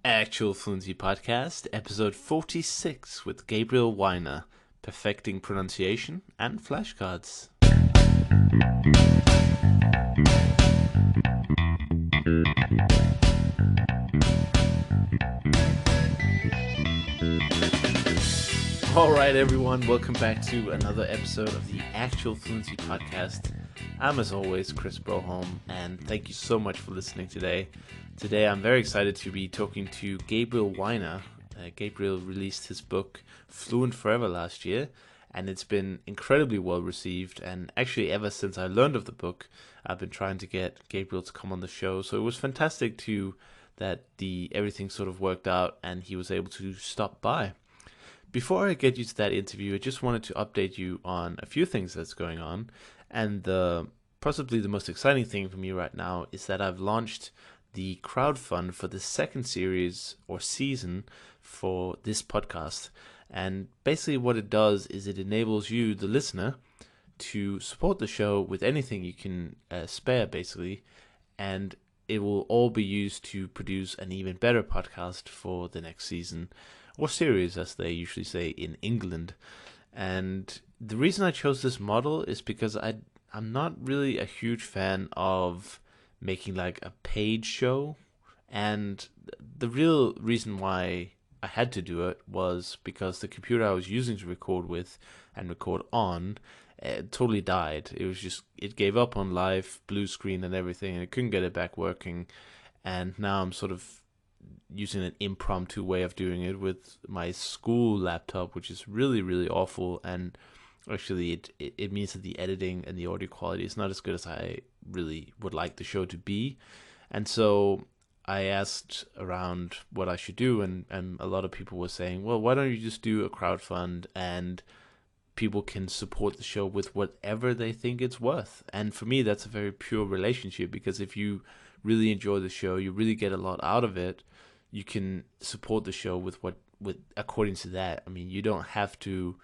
Actual Fluency Podcast, episode 46 with Gabriel Wyner, perfecting pronunciation and flashcards. Alright everyone, welcome back to another episode of the Actual Fluency Podcast. I'm as always Chris Broholm, and thank you so much for listening today. Today I'm very excited to be talking to Gabriel Wyner. Gabriel released his book Fluent Forever last year, and it's been incredibly well received, and actually ever since I learned of the book, I've been trying to get Gabriel to come on the show, so it was fantastic that everything sort of worked out and he was able to stop by. Before I get you to that interview, I just wanted to update you on a few things that's going on, and possibly the most exciting thing for me right now is that I've launched the crowdfund for the second series or season for this podcast. And basically what it does is it enables you, the listener, to support the show with anything you can spare, basically, and it will all be used to produce an even better podcast for the next season, or series, as they usually say in England. And the reason I chose this model is because I'm not really a huge fan of making like a paid show, and the real reason why I had to do it was because the computer I was using to record with and record on totally died. It gave up on live, blue screen and everything, and I couldn't get it back working. And now I'm sort of using an impromptu way of doing it with my school laptop, which is really, really awful. And actually, it means that the editing and the audio quality is not as good as I really would like the show to be. And so I asked around what I should do, and a lot of people were saying, well, why don't you just do a crowdfund and people can support the show with whatever they think it's worth. And for me, that's a very pure relationship, because if you really enjoy the show, you really get a lot out of it, you can support the show with according to that. I mean, you don't have to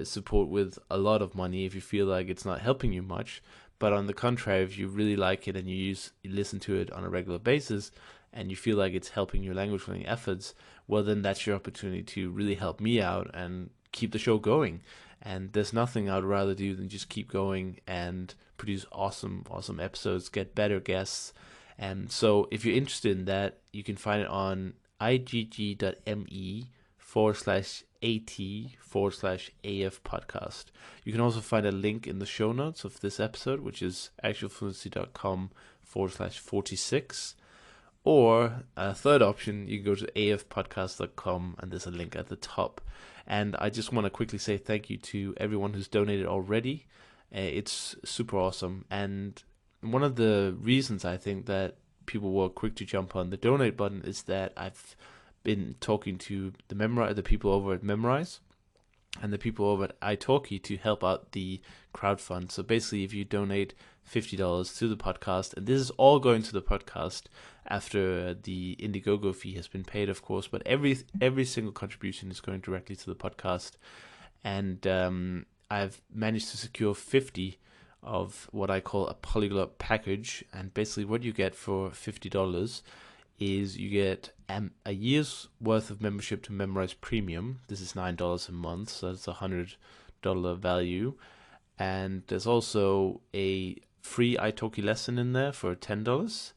support with a lot of money if you feel like it's not helping you much. But on the contrary, if you really like it and you listen to it on a regular basis and you feel like it's helping your language learning efforts, well, then that's your opportunity to really help me out and keep the show going. And there's nothing I'd rather do than just keep going and produce awesome episodes, get better guests. And so if you're interested in that, you can find it on igg.me/at/AF podcast. You can also find a link in the show notes of this episode, which is actualfluency.com/46. Or a third option, you can go to afpodcast.com and there's a link at the top. And I just want to quickly say thank you to everyone who's donated already. It's super awesome. And one of the reasons I think that people were quick to jump on the donate button is that I've been talking to the people over at Memrise and the people over at italki to help out the crowdfund. So basically, if you donate $50 to the podcast, and this is all going to the podcast after the Indiegogo fee has been paid, of course, but every single contribution is going directly to the podcast. And I've managed to secure 50 of what I call a polyglot package, and basically what you get for $50 is you get a year's worth of membership to Memrise Premium. This is $9 a month, so it's $100 value. And there's also a free italki lesson in there for $10.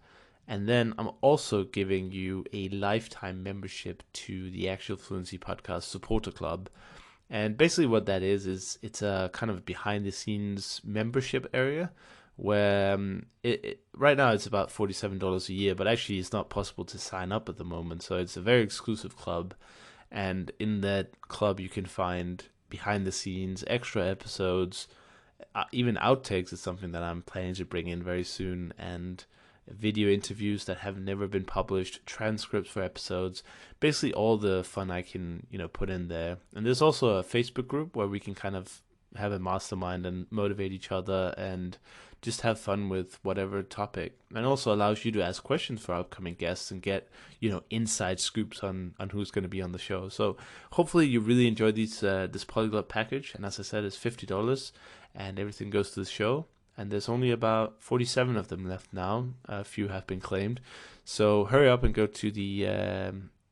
And then I'm also giving you a lifetime membership to the Actual Fluency Podcast Supporter Club. And basically what that is it's a kind of behind-the-scenes membership area where right now it's about $47 a year, but actually it's not possible to sign up at the moment. So it's a very exclusive club. And in that club you can find behind-the-scenes, extra episodes, even outtakes is something that I'm planning to bring in very soon, and video interviews that have never been published, transcripts for episodes, basically all the fun I can, put in there. And there's also a Facebook group where we can kind of have a mastermind and motivate each other and just have fun with whatever topic. And also allows you to ask questions for upcoming guests and get, inside scoops on who's going to be on the show. So hopefully you really enjoy this polyglot package. And as I said, it's $50 and everything goes to the show. and there's only about 47 of them left now. A few have been claimed, so hurry up and go to the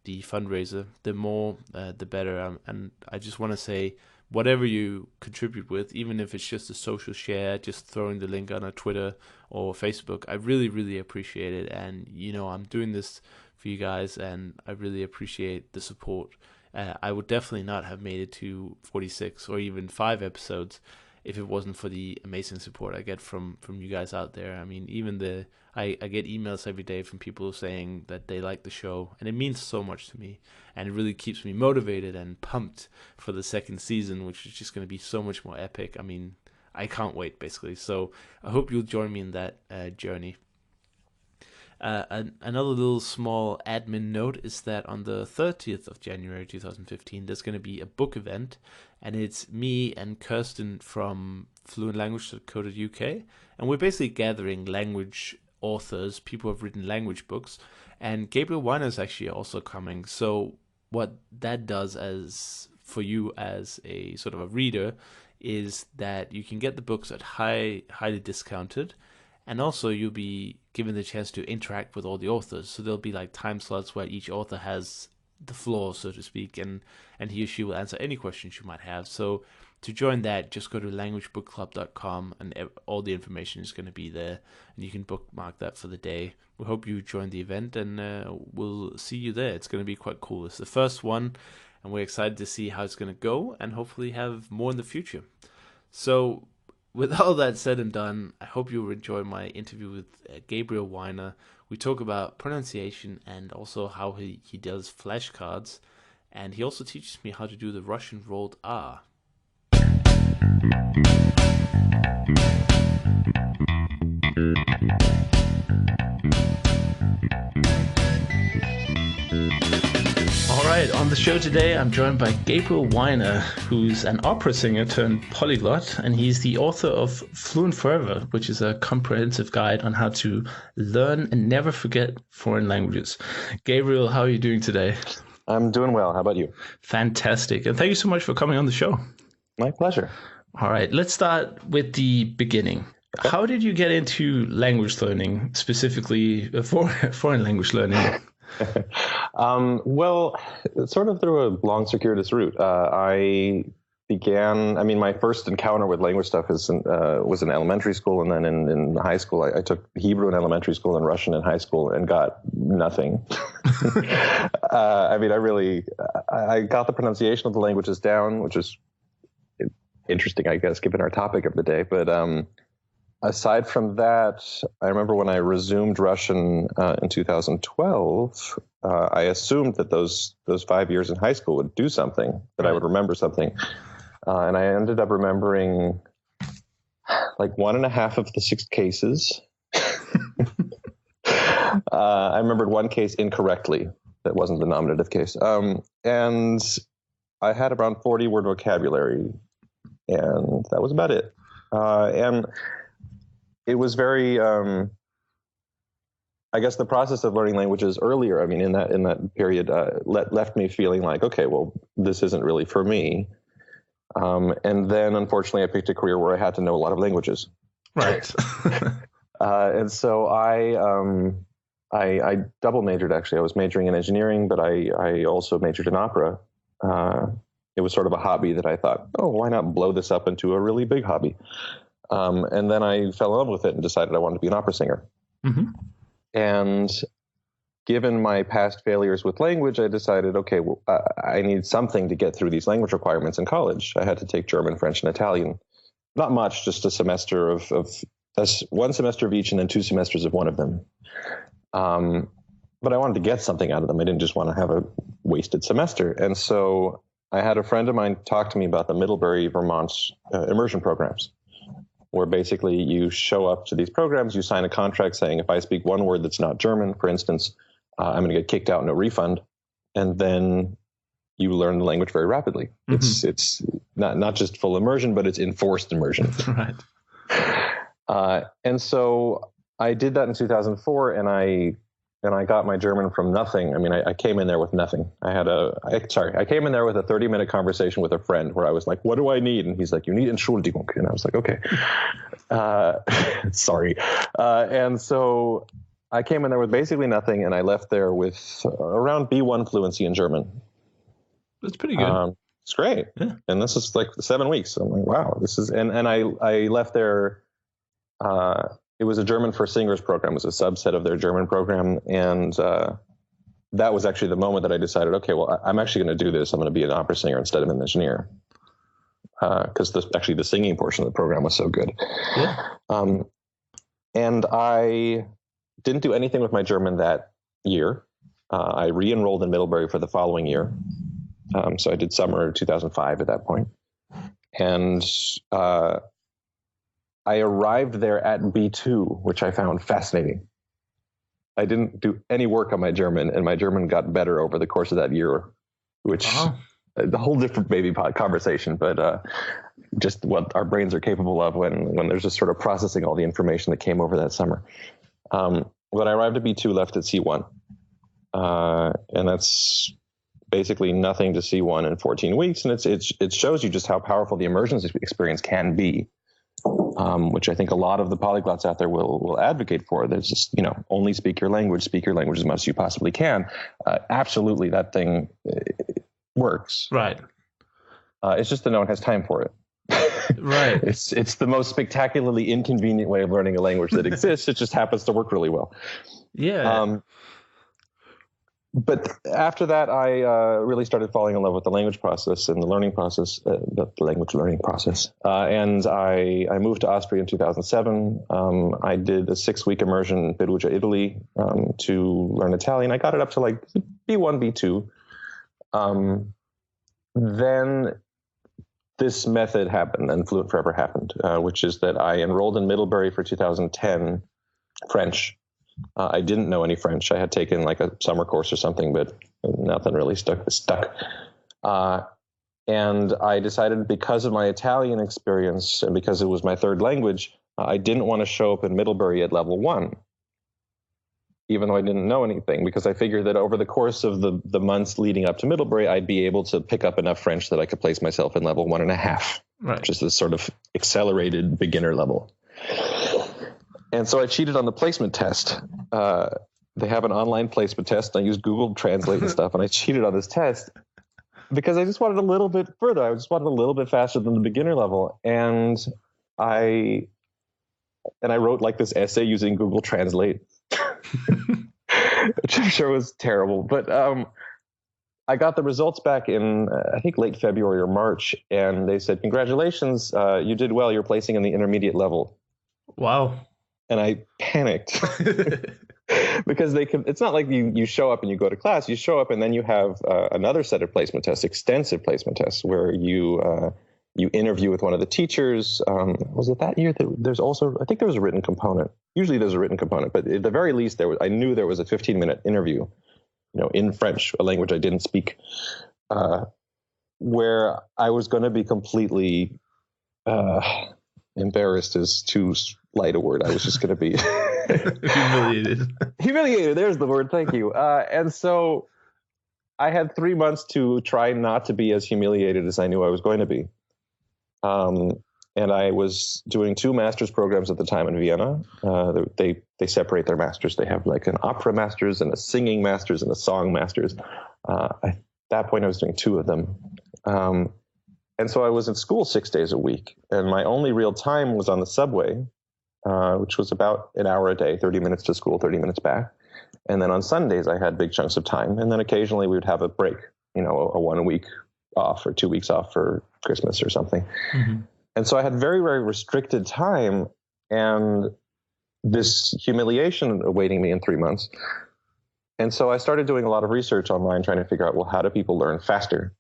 fundraiser. The more, the better. And I just want to say, whatever you contribute with, even if it's just a social share, just throwing the link on a Twitter or Facebook, I really, really appreciate it. And I'm doing this for you guys, and I really appreciate the support. I would definitely not have made it to 46 or even 5 episodes if it wasn't for the amazing support I get from you guys out there. I mean, even I get emails every day from people saying that they like the show, and it means so much to me, and it really keeps me motivated and pumped for the second season, which is just going to be so much more epic. I mean, I can't wait, basically. So I hope you'll join me in that journey. Another little small admin note is that on the 30th of January 2015, there's going to be a book event, and it's me and Kirsten from fluentlanguage.co.uk, and we're basically gathering language authors, people who have written language books, and Gabriel Wyner is actually also coming. So what that does for you as a sort of a reader is that you can get the books at highly discounted, and also you'll be given the chance to interact with all the authors. So there'll be like time slots where each author has the floor, so to speak, and he or she will answer any questions you might have. So to join that, just go to languagebookclub.com, and all the information is going to be there, and you can bookmark that for the day. We hope you join the event, and we'll see you there. It's going to be quite cool. It's the first one, and we're excited to see how it's going to go, and hopefully have more in the future. So with all that said and done, I hope you'll enjoy my interview with Gabriel Wyner. We talk about pronunciation and also how he does flashcards, and he also teaches me how to do the Russian rolled R. All right, on the show today, I'm joined by Gabriel Wyner, who's an opera singer turned polyglot, and he's the author of Fluent Forever, which is a comprehensive guide on how to learn and never forget foreign languages. Gabriel, how are you doing today? I'm doing well. How about you? Fantastic. And thank you so much for coming on the show. My pleasure. All right, let's start with the beginning. Okay. How did you get into language learning, specifically foreign language learning? Well, sort of through a long, circuitous route. My first encounter with language stuff was in elementary school, and then in high school, I took Hebrew in elementary school and Russian in high school and got nothing. I got the pronunciation of the languages down, which is interesting, I guess, given our topic of the day. But aside from that, I remember when I resumed Russian in 2012, I assumed that those 5 years in high school would do something, that I would remember something. And I ended up remembering like 1.5 of the 6 cases. I remembered one case incorrectly. That wasn't the nominative case. And I had around 40 word vocabulary, and that was about it. And it was very, I guess the process of learning languages earlier, in that period, left me feeling like, okay, well, this isn't really for me. And then, unfortunately, I picked a career where I had to know a lot of languages. Right. And so I double majored, actually. I was majoring in engineering, but I also majored in opera. It was sort of a hobby that I thought, oh, why not blow this up into a really big hobby? And then I fell in love with it and decided I wanted to be an opera singer. Mm-hmm. And given my past failures with language, I decided, okay, well, I need something to get through these language requirements in college. I had to take German, French, and Italian. Not much, just a semester of 1 semester of each and then 2 semesters of one of them. But I wanted to get something out of them. I didn't just want to have a wasted semester. And so I had a friend of mine talk to me about the Middlebury, Vermont immersion programs, where basically you show up to these programs, you sign a contract saying, if I speak one word that's not German, for instance, I'm going to get kicked out, no refund. And then you learn the language very rapidly. Mm-hmm. It's not just full immersion, but it's enforced immersion. Right. And so I did that in 2004, and I got my German from nothing. I came in there with nothing. I came in there with a 30-minute conversation with a friend where I was like, what do I need? And he's like, you need Entschuldigung. And I was like, okay. Sorry. And so I came in there with basically nothing, and I left there with around B1 fluency in German. That's pretty good. It's great. Yeah. And this is like 7 weeks. I'm like, wow, this is, and I left there. It was a German for Singers program. It was a subset of their German program. And that was actually the moment that I decided, okay, well, I'm actually going to do this. I'm going to be an opera singer instead of an engineer. Because actually the singing portion of the program was so good. Yeah. And I didn't do anything with my German that year. I re-enrolled in Middlebury for the following year. So I did summer 2005 at that point. And I arrived there at B2, which I found fascinating. I didn't do any work on my German, and my German got better over the course of that year, which a whole different maybe conversation, but just what our brains are capable of when there's just sort of processing all the information that came over that summer. When I arrived at B2, left at C1. And that's basically nothing to C1 in 14 weeks. And it shows you just how powerful the immersion experience can be, which I think a lot of the polyglots out there will advocate for. There's just, only speak your language as much as you possibly can. Absolutely, that thing works. Right. It's just that no one has time for it. Right. It's the most spectacularly inconvenient way of learning a language that exists. It just happens to work really well. Yeah. But after that, I really started falling in love with the language process and the learning process, the language learning process. And I moved to Austria in 2007. I did a 6-week immersion in Perugia, Italy, to learn Italian. I got it up to like B1, B2. Then this method happened, and Fluent Forever happened, which is that I enrolled in Middlebury for 2010 French. I didn't know any French. I had taken like a summer course or something, but nothing really stuck. And I decided, because of my Italian experience and because it was my third language, I didn't want to show up in Middlebury at level 1, even though I didn't know anything, because I figured that over the course of the months leading up to Middlebury, I'd be able to pick up enough French that I could place myself in level 1.5, right, which is this sort of accelerated beginner level. And so I cheated on the placement test. They have an online placement test, and I used Google Translate and stuff, and I cheated on this test because I just wanted a little bit further. I just wanted a little bit faster than the beginner level. And I wrote like this essay using Google Translate, which I'm sure was terrible. But I got the results back in, I think, late February or March, and they said, "Congratulations, you did well. You're placing in the intermediate level." Wow. And I panicked because it's not like you show up and you go to class. You show up and then you have another set of placement tests, extensive placement tests, where you interview with one of the teachers. Was it that year that there's also, I think there was a written component. Usually there's a written component, but at the very least I knew there was a 15-minute interview, in French, a language I didn't speak, where I was going to be completely embarrassed is too light a word. I was just going to be humiliated. There's the word. Thank you. And so I had 3 months to try not to be as humiliated as I knew I was going to be. And I was doing 2 master's programs at the time in Vienna. They separate their masters. They have like an opera master's and a singing master's and a song master's. At that point, I was doing 2 of them. And so I was in school 6 days a week, and my only real time was on the subway, which was about an hour a day, 30 minutes to school, 30 minutes back. And then on Sundays, I had big chunks of time. And then occasionally we would have a break, a 1 week off or 2 weeks off for Christmas or something. Mm-hmm. And so I had very, very restricted time, and this humiliation awaiting me in 3 months. And so I started doing a lot of research online, trying to figure out, well, how do people learn faster?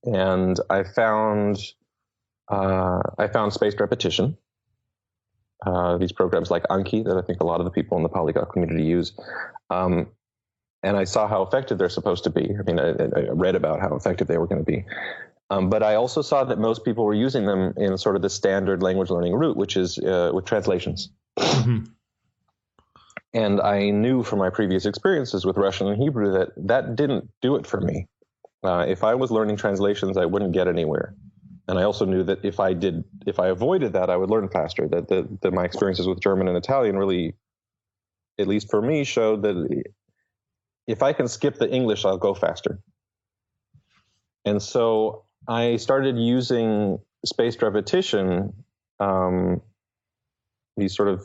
And I found spaced repetition. These programs like Anki that I think a lot of the people in the polyglot community use. And I saw how effective they're supposed to be. I mean, I read about how effective they were going to be. But I also saw that most people were using them in sort of the standard language learning route, which is with translations. Mm-hmm. And I knew from my previous experiences with Russian and Hebrew that didn't do it for me. If I was learning translations, I wouldn't get anywhere. And I also knew that if I avoided that, I would learn faster. That my experiences with German and Italian really, at least for me, showed that if I can skip the English, I'll go faster. And so I started using spaced repetition, these sort of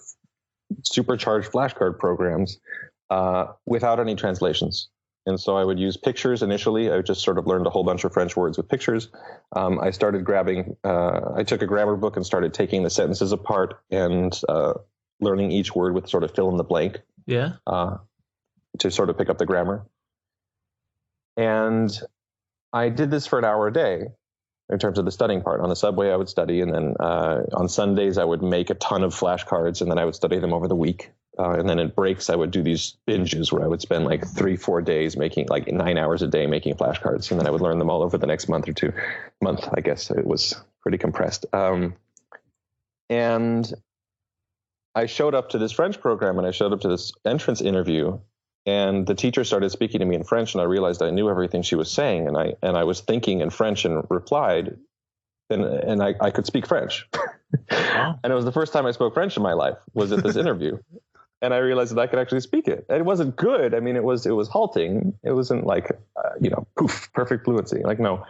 supercharged flashcard programs, without any translations. And so I would use pictures initially. I just sort of learned a whole bunch of French words with pictures. I started I took a grammar book and started taking the sentences apart and learning each word with sort of fill in the blank. Yeah. To sort of pick up the grammar. And I did this for an hour a day in terms of the studying part. On the subway, I would study. And then on Sundays, I would make a ton of flashcards, and then I would study them over the week. And then in breaks, I would do these binges where I would spend like 3-4 days making like 9 hours a day making flashcards. And then I would learn them all over the next month or two. Month, I guess. It was pretty compressed. And I showed up to this French program, and I showed up to this entrance interview, and the teacher started speaking to me in French, and I realized I knew everything she was saying. And I was thinking in French and replied, and I could speak French. Wow. And it was the first time I spoke French in my life was at this interview. And I realized that I could actually speak it. And it wasn't good. I mean, it was halting. It wasn't like, poof, perfect fluency. Like, no.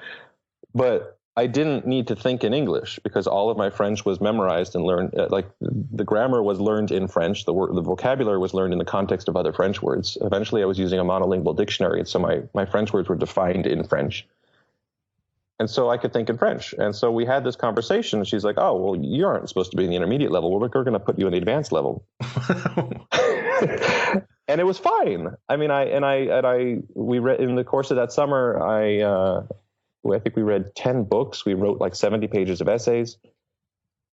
But I didn't need to think in English because all of my French was memorized and learned. Like the grammar was learned in French. The vocabulary was learned in the context of other French words. Eventually, I was using a monolingual dictionary. And so my French words were defined in French. And so I could think in French. And so we had this conversation. And she's like, oh, well, you aren't supposed to be in the intermediate level. We're going to put you in the advanced level. And it was fine. I mean, we read in the course of that summer, I think we read 10 books. We wrote like 70 pages of essays.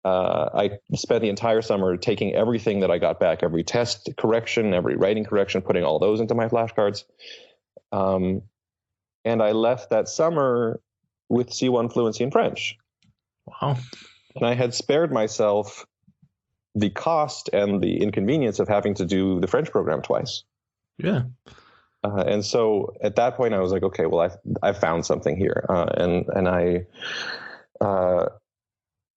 I spent the entire summer taking everything that I got back, every test correction, every writing correction, putting all those into my flashcards. And I left that summer with C1 fluency in French. Wow. And I had spared myself the cost and the inconvenience of having to do the French program twice. Yeah. And so at that point I was like, okay, well, I found something here. And I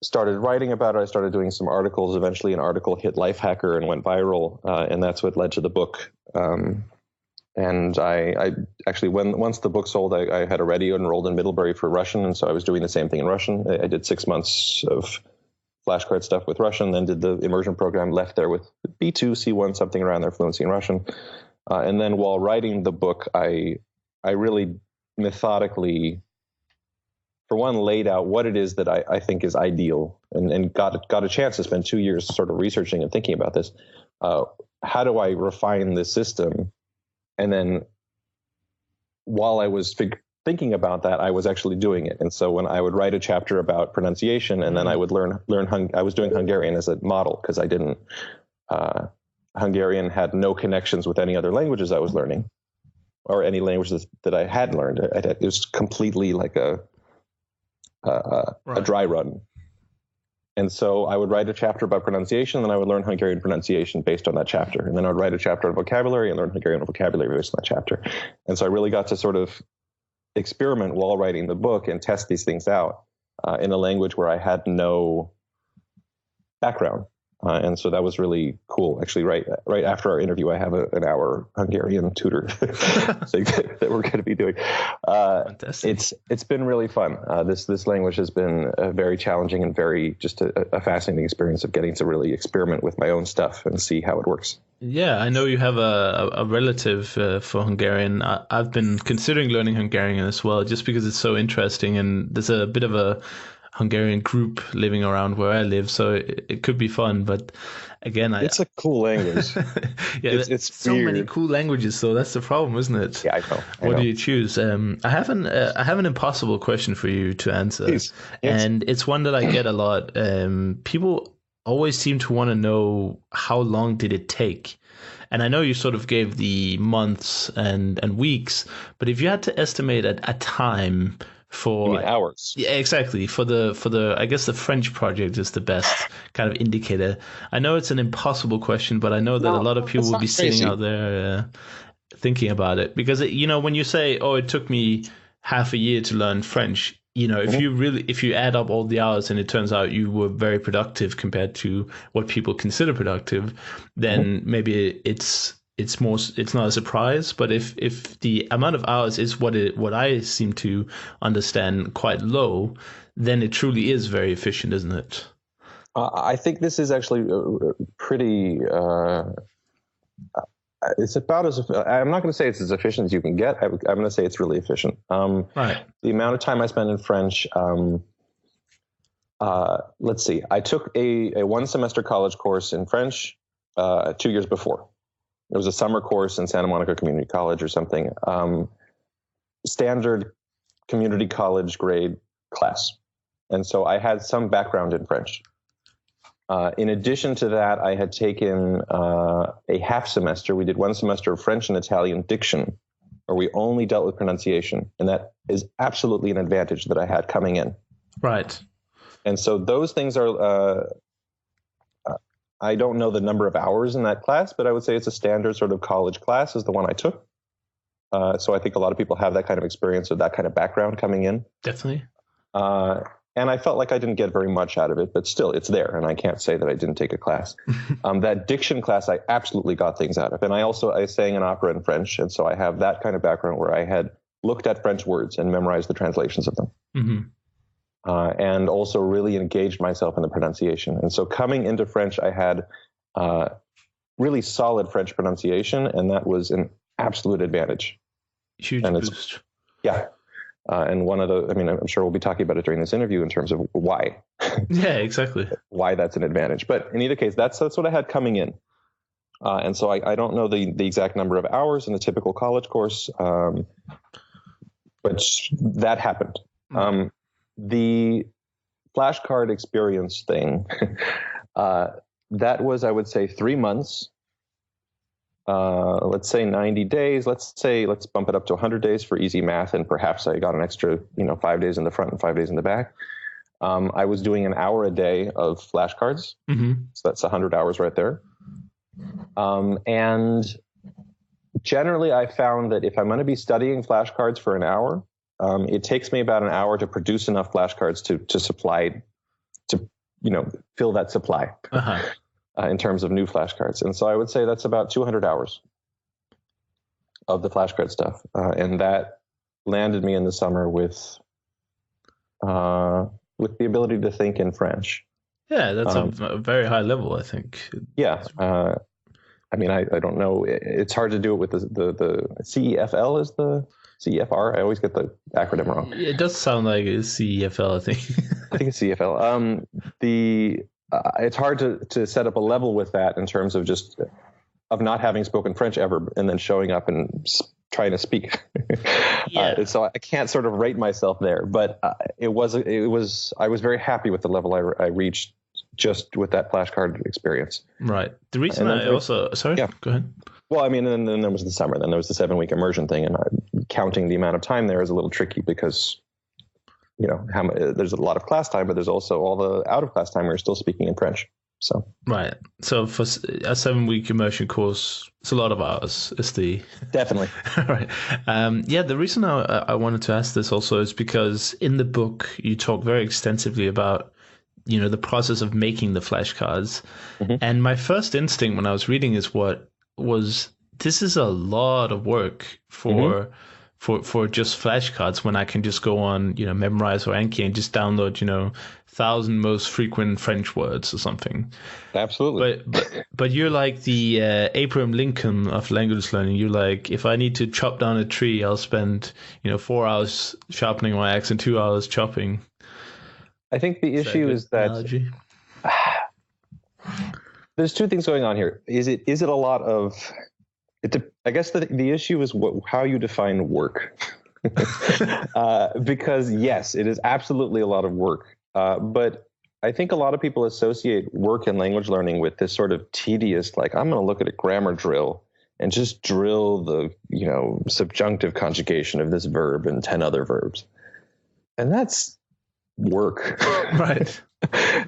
started writing about it. I started doing some articles. Eventually an article hit Lifehacker and went viral. And that's what led to the book. And I actually, once the book sold, I had already enrolled in Middlebury for Russian. And so I was doing the same thing in Russian. I did 6 months of flashcard stuff with Russian, then did the immersion program, left there with B2, C1, something around there, fluency in Russian. And then while writing the book, I really methodically, for one, laid out what it is that I think is ideal and got a chance to spend 2 years sort of researching and thinking about this. How do I refine this system? And then while I was thinking about that, I was actually doing it. And so when I would write a chapter about pronunciation, and then I would learn I was doing Hungarian as a model because I didn't, Hungarian had no connections with any other languages I was learning or any languages that I had learned. It was completely like a dry run. And so I would write a chapter about pronunciation, and then I would learn Hungarian pronunciation based on that chapter. And then I would write a chapter on vocabulary and learn Hungarian vocabulary based on that chapter. And so I really got to sort of experiment while writing the book and test these things out in a language where I had no background. And so that was really cool. Actually, right after our interview, I have an hour Hungarian tutor thing that we're going to be doing. It's been really fun. This language has been very challenging and very just a fascinating experience of getting to really experiment with my own stuff and see how it works. Yeah, I know you have a relative for Hungarian. I've been considering learning Hungarian as well, just because it's so interesting, and there's a bit of a Hungarian group living around where I live, so it could be fun. But again, it's a cool language. Yeah, it's so weird. many cool languages, so that's the problem, isn't it? Yeah, I know. What do you choose? I have an impossible question for you to answer. Please. Yes. And it's one that I get a lot. People always seem to want to know, how long did it take? And I know you sort of gave the months and weeks, but if you had to estimate a time for, you mean hours? Yeah, exactly. For the I guess the French project is the best kind of indicator. I know it's an impossible question, but I know that a lot of people will be sitting out there thinking about it, because when you say, oh, it took me half a year to learn French, if you add up all the hours and it turns out you were very productive compared to what people consider productive, then maybe it's not a surprise. But if the amount of hours is what I seem to understand quite low, then it truly is very efficient, isn't it? I think this is actually pretty. It's about as. I'm not going to say it's as efficient as you can get. I'm going to say it's really efficient. Right. The amount of time I spend in French. Let's see. I took a 1-semester college course in French 2 years before. It was a summer course in Santa Monica Community College or something. Standard community college grade class, and so I had some background in French. In addition to that, I had taken a half semester. We did 1 semester of French and Italian diction, where we only dealt with pronunciation. And that is absolutely an advantage that I had coming in. Right. And so those things are, I don't know the number of hours in that class, but I would say it's a standard sort of college class is the one I took. So I think a lot of people have that kind of experience or that kind of background coming in. Definitely. And I felt like I didn't get very much out of it, but still, it's there, and I can't say that I didn't take a class. That diction class, I absolutely got things out of. And I sang an opera in French, and so I have that kind of background where I had looked at French words and memorized the translations of them. And also really engaged myself in the pronunciation. And so coming into French, I had really solid French pronunciation, and that was an absolute advantage. Huge boost. Yeah. And I'm sure we'll be talking about it during this interview in terms of why. Yeah, exactly. Why that's an advantage. But in either case, that's what I had coming in. And so I don't know the exact number of hours in the typical college course, but that happened. The flashcard experience thing, that was, I would say, 3 months. Let's say 90 days. Let's bump it up to 100 days for easy math. And perhaps I got an extra, 5 days in the front and 5 days in the back. I was doing an hour a day of flashcards. So that's 100 hours right there. And generally I found that if I'm going to be studying flashcards for an hour, it takes me about an hour to produce enough flashcards to supply, to, fill that supply. In terms of new flashcards. And so I would say that's about 200 hours of the flashcard stuff. And that landed me in the summer with the ability to think in French. Yeah, that's a very high level, I think. Yeah. I don't know. It's hard to do it with the CEFL is the CEFR. I always get the acronym wrong. It does sound like it's CEFL, I think. I think it's CEFL. It's hard to set up a level with that in terms of of not having spoken French ever and then showing up and trying to speak. So I can't sort of rate myself there, but I was very happy with the level I reached just with that flashcard experience. Right. The reason sorry, yeah. Go ahead. Well, and then there was the summer, then there was the 7-week immersion thing, and counting the amount of time there is a little tricky because there's a lot of class time, but there's also all the out of class time where you're still speaking in French. So right. So for a 7-week immersion course, it's a lot of hours. Definitely. Right. The reason I wanted to ask this also is because in the book you talk very extensively about the process of making the flashcards, and my first instinct when I was reading was this is a lot of work for just flashcards when I can just go on, Memrise or Anki and just download, 1,000 most frequent French words or something. Absolutely. But you're like the Abraham Lincoln of language learning. You're like, if I need to chop down a tree, I'll spend, 4 hours sharpening my axe and 2 hours chopping. I think the issue is that there's two things going on here. Is it a lot of... I guess the issue is how you define work, because yes, it is absolutely a lot of work. But I think a lot of people associate work and language learning with this sort of tedious, like I'm going to look at a grammar drill and just drill the, subjunctive conjugation of this verb and 10 other verbs. And that's work. Right.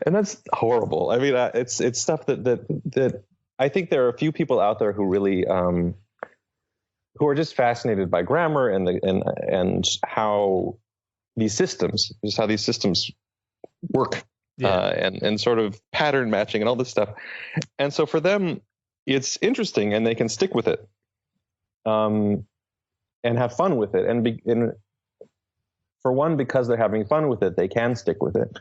And that's horrible. I mean, it's stuff that I think there are a few people out there who really, who are just fascinated by grammar and how these systems, just how these systems work, and sort of pattern matching and all this stuff. And so for them, it's interesting, and they can stick with it, and have fun with it. And for one, because they're having fun with it, they can stick with it.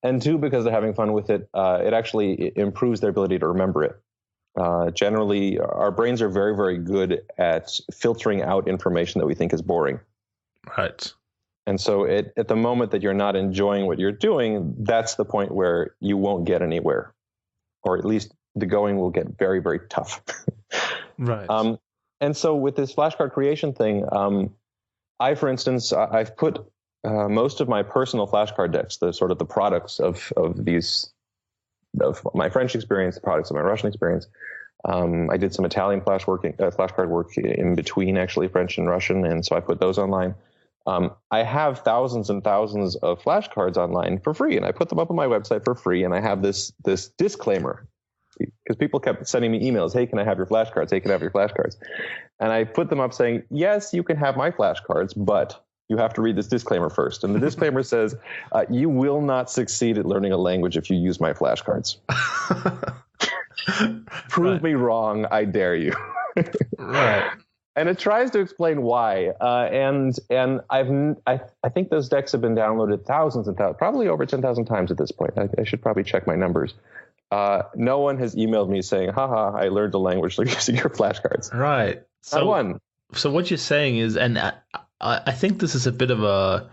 And two, because they're having fun with it, it actually improves their ability to remember it. Generally, our brains are very, very good at filtering out information that we think is boring. Right. And so at the moment that you're not enjoying what you're doing, that's the point where you won't get anywhere, or at least the going will get very, very tough. Right. And so with this flashcard creation thing, for instance, I've put most of my personal flashcard decks, the sort of the products of my French experience, the products of my Russian experience. I did some Italian flashcard work in between, actually, French and Russian, and so I put those online. I have thousands and thousands of flashcards online for free, and I put them up on my website for free, and I have this disclaimer, because people kept sending me emails, hey, can I have your flashcards? Hey, can I have your flashcards? And I put them up saying, yes, you can have my flashcards, but you have to read this disclaimer first. And the disclaimer says, you will not succeed at learning a language if you use my flashcards. Prove me wrong, I dare you. Right. And it tries to explain why. And I think those decks have been downloaded thousands and thousands, probably over 10,000 times at this point. I should probably check my numbers. No one has emailed me saying, haha, I learned a language using your flashcards. Right. So, not one. So what you're saying is, and I think this is a bit of a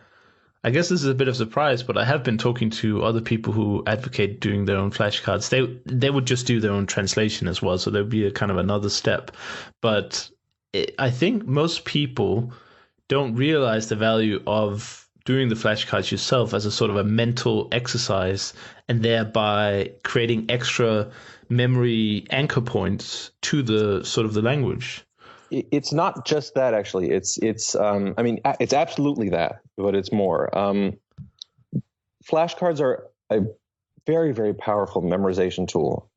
surprise, but I have been talking to other people who advocate doing their own flashcards. They would just do their own translation as well, so there'd be a kind of another step. But I think most people don't realize the value of doing the flashcards yourself as a sort of a mental exercise, and thereby creating extra memory anchor points to the sort of the language. It's not just that, actually. It's absolutely that, but it's more. Flashcards are a very, very powerful memorization tool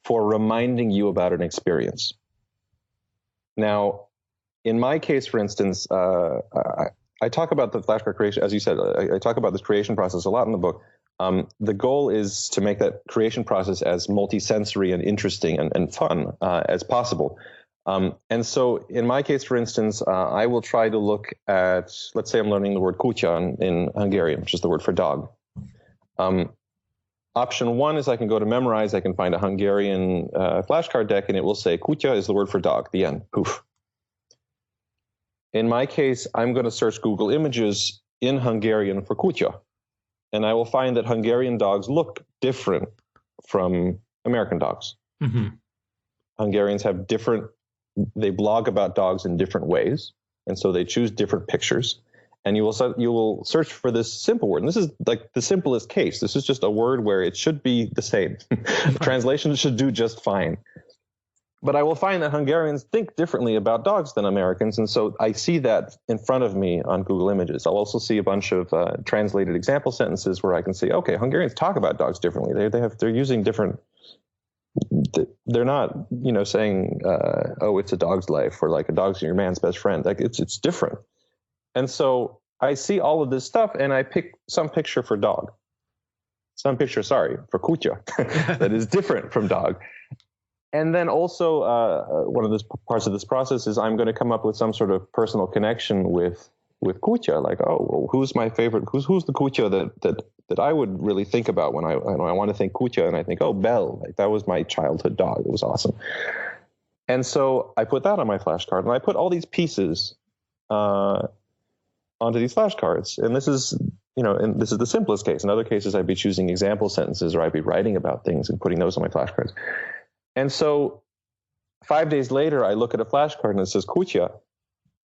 for reminding you about an experience. Now, in my case, for instance, I talk about the flashcard creation, as you said, I talk about this creation process a lot in the book. The goal is to make that creation process as multisensory and interesting and fun as possible. And so in my case, for instance, I will try to look at, let's say I'm learning the word kutya in Hungarian, which is the word for dog. Option one is I can go to memorize. I can find a Hungarian flashcard deck, and it will say kutya is the word for dog, the end, poof. In my case, I'm going to search Google Images in Hungarian for kutya, and I will find that Hungarian dogs look different from American dogs. Mm-hmm. Hungarians have they blog about dogs in different ways, and so they choose different pictures. And you will search for this simple word. And this is like the simplest case. This is just a word where it should be the same. Translation should do just fine. But I will find that Hungarians think differently about dogs than Americans, and so I see that in front of me on Google Images. I'll also see a bunch of translated example sentences where I can say, okay, Hungarians talk about dogs differently. They're using different. They're not, saying, oh, it's a dog's life, or like a dog's your man's best friend. Like it's different. And so I see all of this stuff, and I pick some picture for dog. For kutya, that is different from dog. And then also one of the parts of this process is I'm going to come up with some sort of personal connection with kutya. Like, oh, well, who's my favorite? Who's the kutya that I would really think about when I want to think kutya, and I think, oh, Belle, like that was my childhood dog. It was awesome. And so I put that on my flashcard, and I put all these pieces onto these flashcards. And this is the simplest case. In other cases, I'd be choosing example sentences, or I'd be writing about things and putting those on my flashcards. And so 5 days later, I look at a flashcard and it says kutya,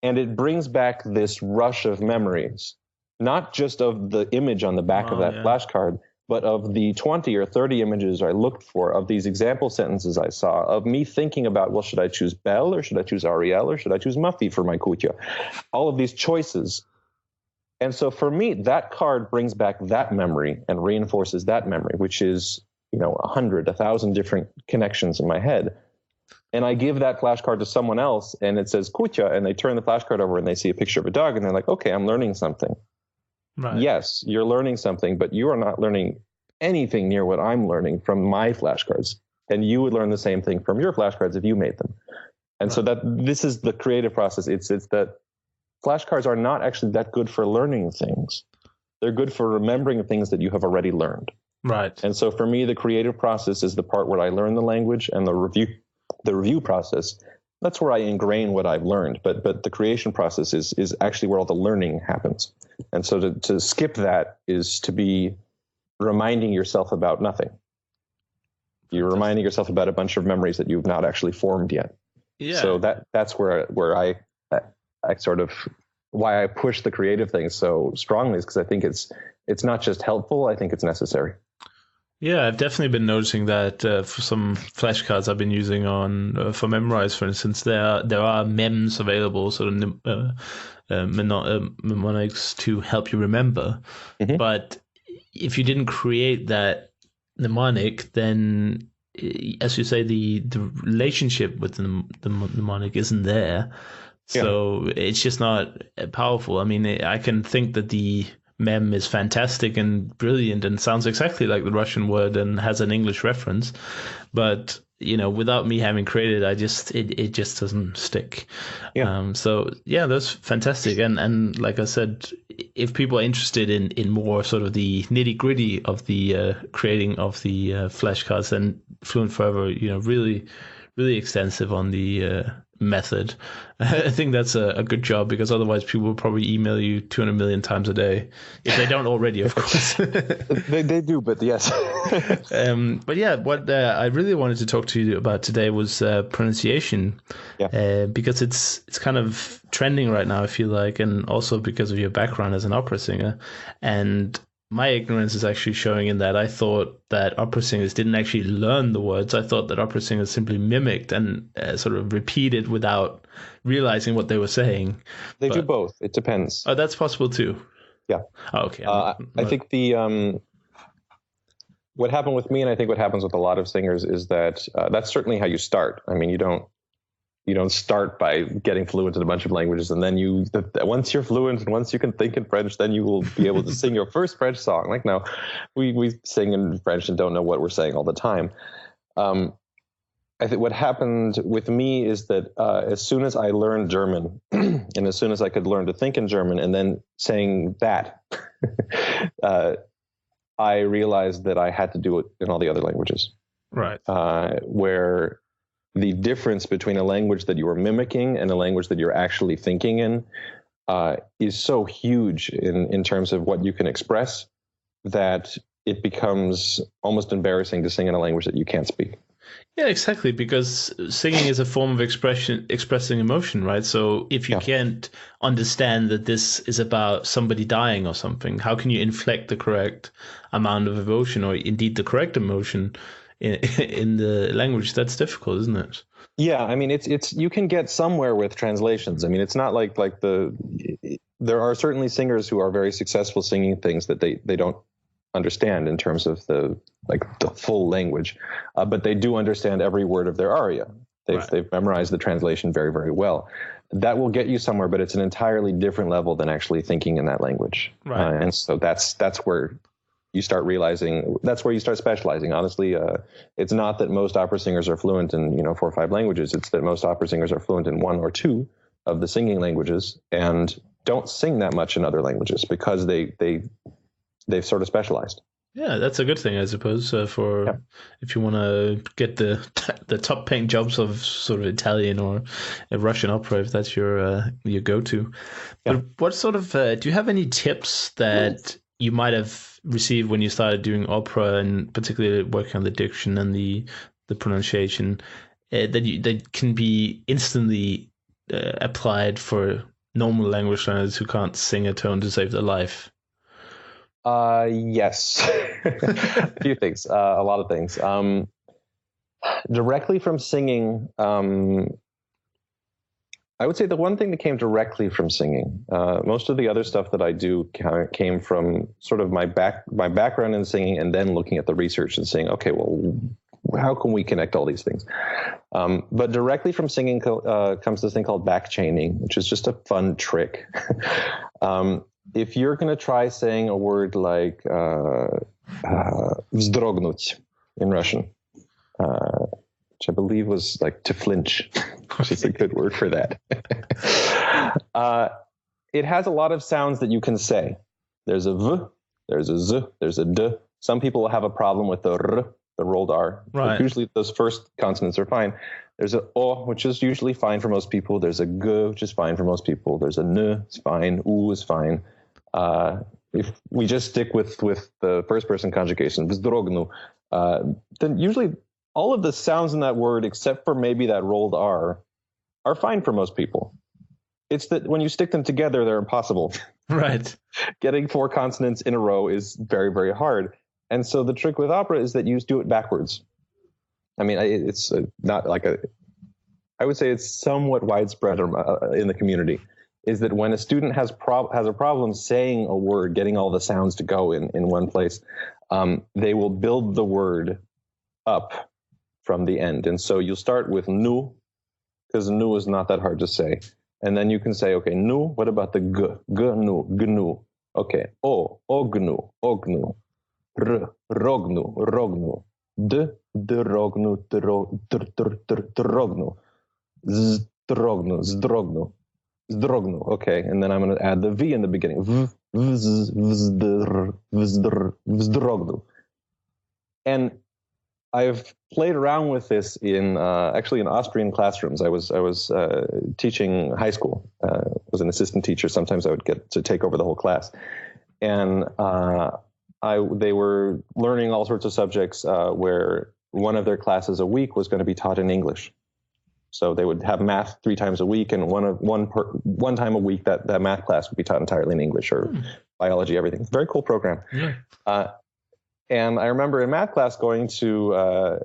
and it brings back this rush of memories, not just of the image on the back of that flashcard, but of the 20 or 30 images I looked for, of these example sentences I saw, of me thinking about, well, should I choose Belle, or should I choose Ariel, or should I choose Muffy for my kutya? All of these choices. And so for me, that card brings back that memory and reinforces that memory, which is 100, 1,000 different connections in my head. And I give that flashcard to someone else, and it says kutya, and they turn the flashcard over and they see a picture of a dog, and they're like, okay, I'm learning something. Right. Yes, you're learning something, but you are not learning anything near what I'm learning from my flashcards. And you would learn the same thing from your flashcards if you made them. And Right. so that this is the creative process. It's that flashcards are not actually that good for learning things. They're good for remembering things that you have already learned. Right. And so for me, the creative process is the part where I learn the language, and the review process, that's where I ingrain what I've learned. But the creation process is actually where all the learning happens. And so to skip that is to be reminding yourself about nothing. You're reminding yourself about a bunch of memories that you've not actually formed yet. Yeah. So that's where I sort of, why I push the creative thing so strongly, is because I think it's not just helpful, I think it's necessary. Yeah, I've definitely been noticing that for some flashcards I've been using on for Memrise, for instance, there are mems available, sort of mnemonics to help you remember. Mm-hmm. But if you didn't create that mnemonic, then, as you say, the relationship with the mnemonic isn't there. So it's just not powerful. I mean, I can think that the mem is fantastic and brilliant and sounds exactly like the Russian word and has an English reference, but without me having created, it just doesn't stick. So yeah, that's fantastic. And like I said, if people are interested in more sort of the nitty gritty of the creating of the flashcards, then Fluent Forever, really, really extensive on the method. I think that's a good job, because otherwise people will probably email you 200 million times a day, if they don't already, of course. they do, but yes. But yeah, what I really wanted to talk to you about today was pronunciation, because it's kind of trending right now, I feel like, and also because of your background as an opera singer. And my ignorance is actually showing in that I thought that opera singers didn't actually learn the words. I thought that opera singers simply mimicked and sort of repeated without realizing what they were saying. They do both. It depends. Oh, that's possible too. Yeah. Oh, okay. I think what happened with me, and I think what happens with a lot of singers, is that that's certainly how you start. I mean, you don't start by getting fluent in a bunch of languages, and then once you're fluent and once you can think in French, then you will be able to sing your first French song. Like, no, we sing in French and don't know what we're saying all the time. I think what happened with me is that as soon as I learned German, and as soon as I could learn to think in German, and then saying that, I realized that I had to do it in all the other languages. Right. Where the difference between a language that you are mimicking and a language that you're actually thinking in is so huge in terms of what you can express, that it becomes almost embarrassing to sing in a language that you can't speak. Yeah, exactly, because singing is a form of expressing emotion, right? So if you can't understand that this is about somebody dying or something, how can you inflect the correct amount of emotion, or indeed the correct emotion in the language? That's difficult, isn't it? Yeah, I mean, it's you can get somewhere with translations. I mean, it's not like there are certainly singers who are very successful singing things that they don't understand in terms of the full language, but they do understand every word of their aria. They've memorized the translation very, very well. That will get you somewhere, but it's an entirely different level than actually thinking in that language. Right. And so that's where you start realizing, that's where you start specializing. Honestly, it's not that most opera singers are fluent in 4 or 5 languages. It's that most opera singers are fluent in 1 or 2 of the singing languages and don't sing that much in other languages because they've sort of specialized. Yeah, that's a good thing, I suppose, if you want to get the top paying jobs of sort of Italian or a Russian opera, if that's your go-to. Yeah. But what sort of do you have any tips that you might have received when you started doing opera, and particularly working on the diction and the pronunciation, that can be instantly applied for normal language learners who can't sing a tone to save their life? Yes. A few things, a lot of things. Directly from singing, I would say the one thing that came directly from singing, most of the other stuff that I do came from sort of my background in singing, and then looking at the research and saying, okay, well, how can we connect all these things? But directly from singing comes this thing called back chaining, which is just a fun trick. if you're going to try saying a word like vzdragnуть in Russian, which I believe was like to flinch, which is a good word for that. It has a lot of sounds that you can say. There's a v, there's a z, there's a d. Some people will have a problem with the r, the rolled r. Right. But usually those first consonants are fine. There's a o, which is usually fine for most people. There's a g, which is fine for most people. There's a n, it's fine. U is fine. If we just stick with the first person conjugation, vzdragnu, then usually all of the sounds in that word, except for maybe that rolled r, are fine for most people. It's that when you stick them together, they're impossible. Right. Getting 4 consonants in a row is very, very hard. And so the trick with opera is that you do it backwards. I mean, it's not like I would say it's somewhat widespread in the community, is that when a student has a problem saying a word, getting all the sounds to go in one place, they will build the word up from the end. And so you'll start with nu, because nu is not that hard to say. And then you can say, okay, nu, what about the g? Gnu, gnu. Okay, o, ognu, ognu. R, rognu, rognu. D, drognu, drognu. Zdrognu, zdrognu. Zdrognu. Okay, and then I'm going to add the V in the beginning. Vzdrognu. And I've played around with this in Austrian classrooms. I was teaching high school. Was an assistant teacher. Sometimes I would get to take over the whole class, and they were learning all sorts of subjects where one of their classes a week was going to be taught in English. So they would have math 3 times a week, and one time a week that math class would be taught entirely in English, or biology, everything. Very cool program. Yeah. And I remember in math class going to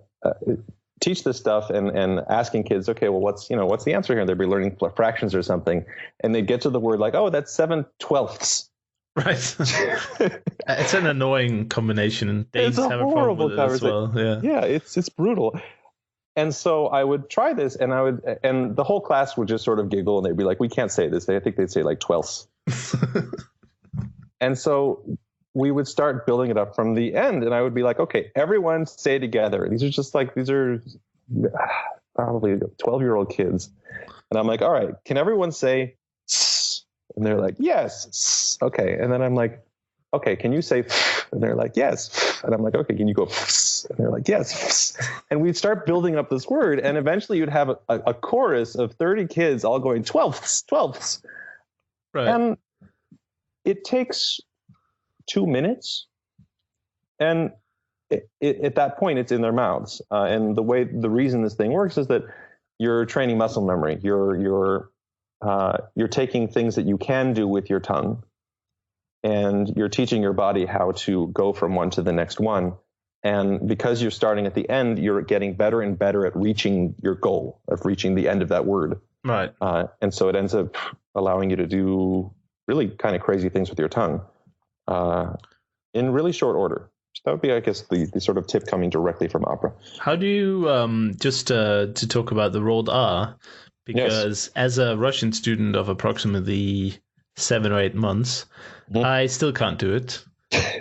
teach this stuff and asking kids, okay, well, what's the answer here? They'd be learning fractions or something, and they'd get to the word like, oh, that's 7/12. Right. It's an annoying combination, and Danes have a problem with it as well. Yeah, it's brutal. And so I would try this, and the whole class would just sort of giggle, and they'd be like, we can't say this. I think they'd say like 12ths. And so we would start building it up from the end, and I would be like, okay, everyone say together. These are probably 12-year-old kids. And I'm like, all right, can everyone say s? And they're like, yes. S. Okay. And then I'm like, okay, can you say f? And they're like, yes. And I'm like, okay, can you go f? And they're like, yes. And we'd start building up this word, and eventually you'd have a chorus of 30 kids all going 12ths. Right. And it takes 2 minutes, and at that point it's in their mouths. And the reason this thing works is that you're training muscle memory. You're taking things that you can do with your tongue, and you're teaching your body how to go from one to the next one. And because you're starting at the end, you're getting better and better at reaching your goal of reaching the end of that word. Right. And so it ends up allowing you to do really kind of crazy things with your tongue. In really short order. So that would be, I guess, the sort of tip coming directly from opera. How do you, just to talk about the rolled R, because as a Russian student of approximately 7 or 8 months, I still can't do it.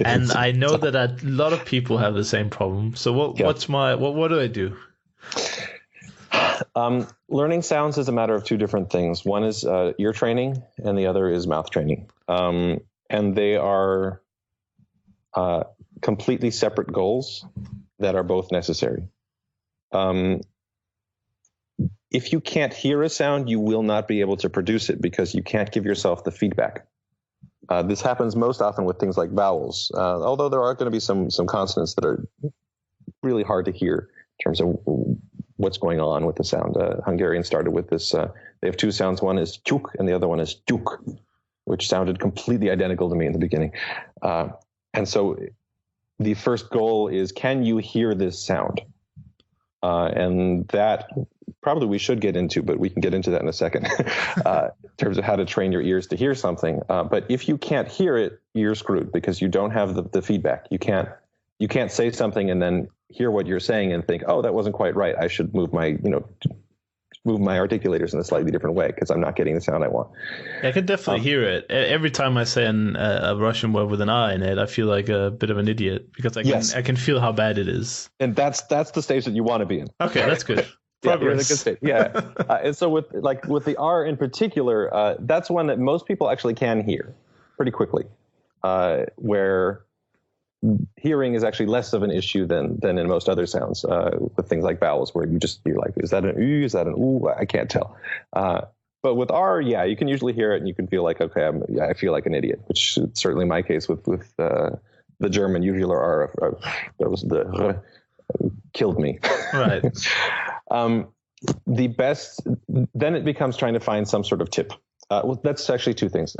And I know that a lot of people have the same problem. So what do I do? Learning sounds is a matter of 2 different things. One is ear training, and the other is mouth training. And they are completely separate goals that are both necessary. If you can't hear a sound, you will not be able to produce it because you can't give yourself the feedback. This happens most often with things like vowels, although there are going to be some consonants that are really hard to hear in terms of what's going on with the sound. Hungarian started with this. They have 2 sounds. One is chuk and the other one is tuk, which sounded completely identical to me in the beginning. And so the first goal is, can you hear this sound? And that probably we should get into, but we can get into that in a second, in terms of how to train your ears to hear something. But if you can't hear it, you're screwed because you don't have the feedback. You can't say something and then hear what you're saying and think, oh, that wasn't quite right. I should move my, move my articulators in a slightly different way because I'm not getting the sound I want. I can definitely hear it. Every time I say a Russian word with an I in it, I feel like a bit of an idiot because I can feel how bad it is. And that's the stage that you want to be in. Okay, that's good. Yeah, you're in a good state. Yeah. And so with the R in particular, that's one that most people actually can hear pretty quickly, where hearing is actually less of an issue than in most other sounds, with things like vowels, where you're like, is that an U? Is that an ooh? I can't tell. But with R, yeah, you can usually hear it and you can feel like, okay, I feel like an idiot, which is certainly my case with the German uvular R. That was the killed me. Right. The best, then it becomes trying to find some sort of tip. Well, that's actually two things.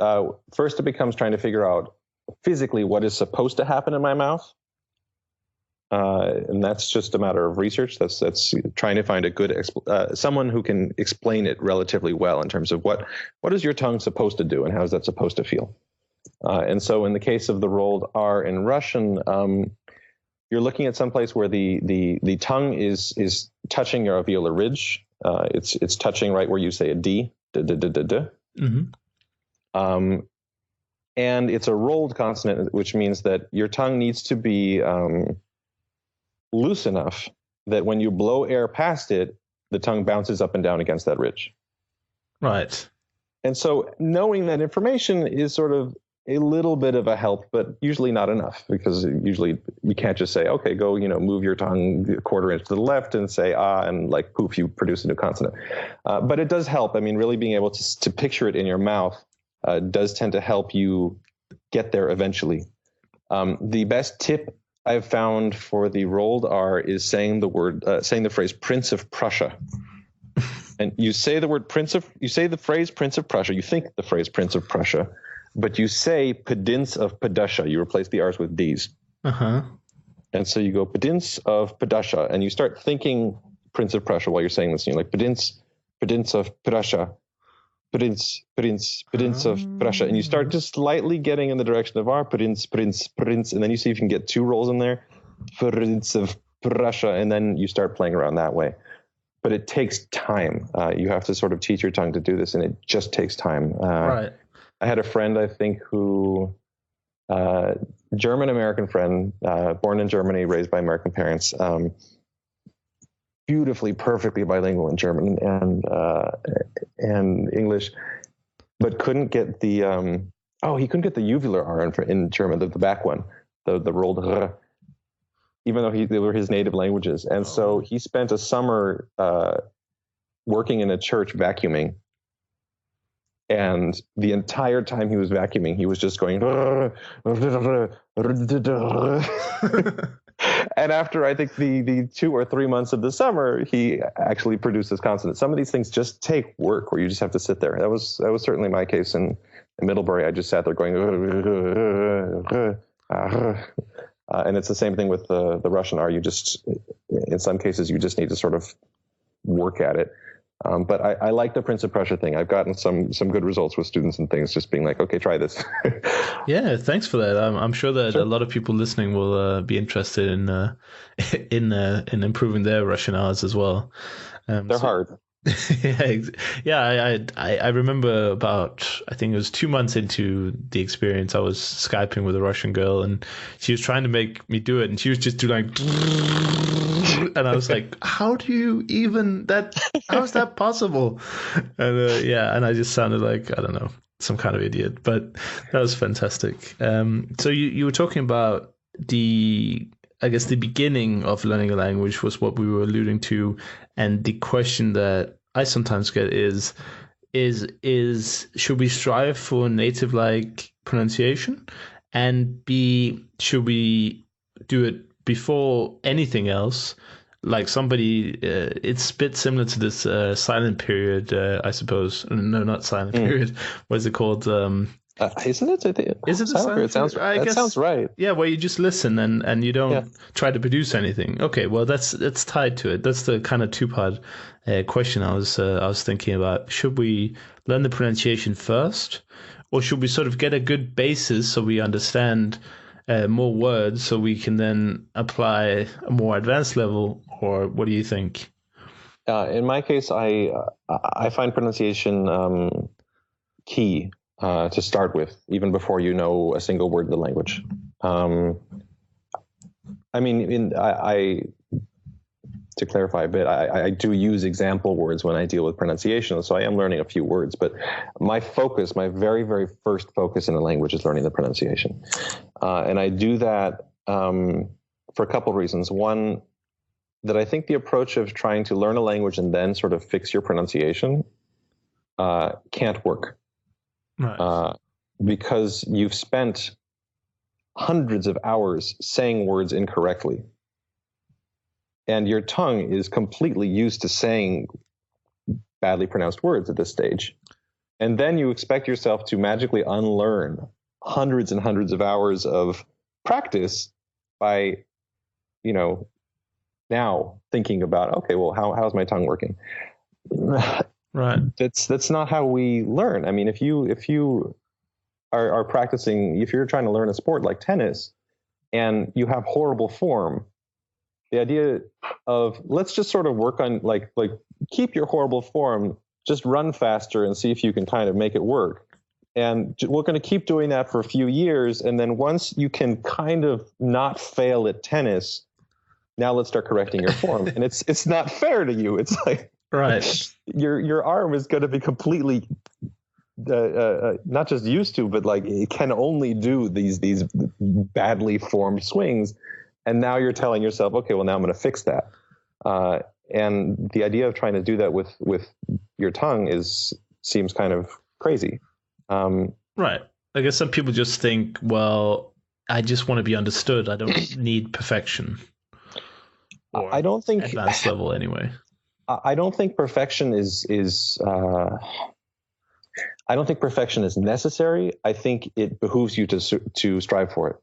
First, it becomes trying to figure out physically what is supposed to happen in my mouth. And that's just a matter of research. That's trying to find a good someone who can explain it relatively well in terms of what is your tongue supposed to do and how is that supposed to feel. And so in the case of the rolled R in Russian, you're looking at some place where the tongue is touching your alveolar ridge. It's touching right where you say a D. Mm-hmm. And it's a rolled consonant, which means that your tongue needs to be loose enough that when you blow air past it, the tongue bounces up and down against that ridge. Right. And so knowing that information is sort of a little bit of a help, but usually not enough, because usually you can't just say, okay, go, move your tongue a quarter inch to the left and say, and like poof, you produce a new consonant. But it does help. I mean, really being able to picture it in your mouth does tend to help you get there eventually. The best tip I've found for the rolled R is saying the phrase Prince of Prussia. And you say the phrase Prince of Prussia, you think the phrase Prince of Prussia, but you say Pedince of Padusha. You replace the R's with D's. Uh-huh. And so you go Pedince of Padusha, and you start thinking Prince of Prussia while you're saying this. And you're like Pedince of Prussia, Pedince of Prussia. And you start just slightly getting in the direction of R, Pedince. And then you see if you can get two rolls in there, Pedince of Prussia, and then you start playing around that way. But it takes time. You have to sort of teach your tongue to do this, and it just takes time. Right. I had a friend, I think, German-American friend, born in Germany, raised by American parents, beautifully, perfectly bilingual in German and English, but couldn't get the he couldn't get the uvular R in German, the back one, the rolled R, even though they were his native languages. And so he spent a summer working in a church vacuuming. And the entire time he was vacuuming, he was just going. And after I think the 2 or 3 months of the summer, he actually produced this consonant. Some of these things just take work, where you just have to sit there. That was certainly my case in Middlebury. I just sat there going. And it's the same thing with the Russian R. You just, in some cases, you just need to sort of work at it. But I like the Prince of Prussia thing. I've gotten some good results with students and things, just being like, okay, try this. Yeah, thanks for that. I'm sure that a lot of people listening will be interested in improving their Russian R's as well. They're hard. I remember about, I think it was 2 months into the experience, I was Skyping with a Russian girl, and she was trying to make me do it, and she was just doing like, and I was like, how is that possible? And and I just sounded like, I don't know, some kind of idiot, but that was fantastic. So you were talking about the beginning of learning a language was what we were alluding to, and the question that I sometimes get is should we strive for native-like pronunciation, and B, should we do it before anything else? Like somebody, it's a bit similar to this silent period, I suppose. No, not silent period. What is it called? Isn't it? Is it a silent period? That sounds right. Yeah, where you just listen and you don't try to produce anything. Okay, well that's tied to it. That's the kind of two-part question I was thinking about. Should we learn the pronunciation first, or should we sort of get a good basis so we understand more words, so we can then apply a more advanced level? Or what do you think? In my case, I find pronunciation key to start with, even before you know a single word of the language. I mean, to clarify a bit, I do use example words when I deal with pronunciation, so I am learning a few words. But my focus, my very, very first focus in the language is learning the pronunciation. And I do that for a couple of reasons. One, that I think the approach of trying to learn a language and then sort of fix your pronunciation can't work. Right. Because you've spent hundreds of hours saying words incorrectly. And your tongue is completely used to saying badly pronounced words at this stage. And then you expect yourself to magically unlearn hundreds and hundreds of hours of practice by, now thinking about, okay, well, how's my tongue working? Right. That's not how we learn. I mean, if you are practicing, if you're trying to learn a sport like tennis and you have horrible form, the idea of let's just sort of work on like keep your horrible form, just run faster and see if you can kind of make it work. And we're going to keep doing that for a few years. And then once you can kind of not fail at tennis, now let's start correcting your form. And it's not fair to you. It's like, right. Your arm is going to be completely not just used to, but like it can only do these badly formed swings. And now you're telling yourself, okay, well, now I'm going to fix that. And the idea of trying to do that with your tongue seems kind of crazy. Right. I guess some people just think, well, I just want to be understood. I don't need perfection. I don't think advanced level anyway. I don't think perfection is I don't think perfection is necessary. I think it behooves you to strive for it,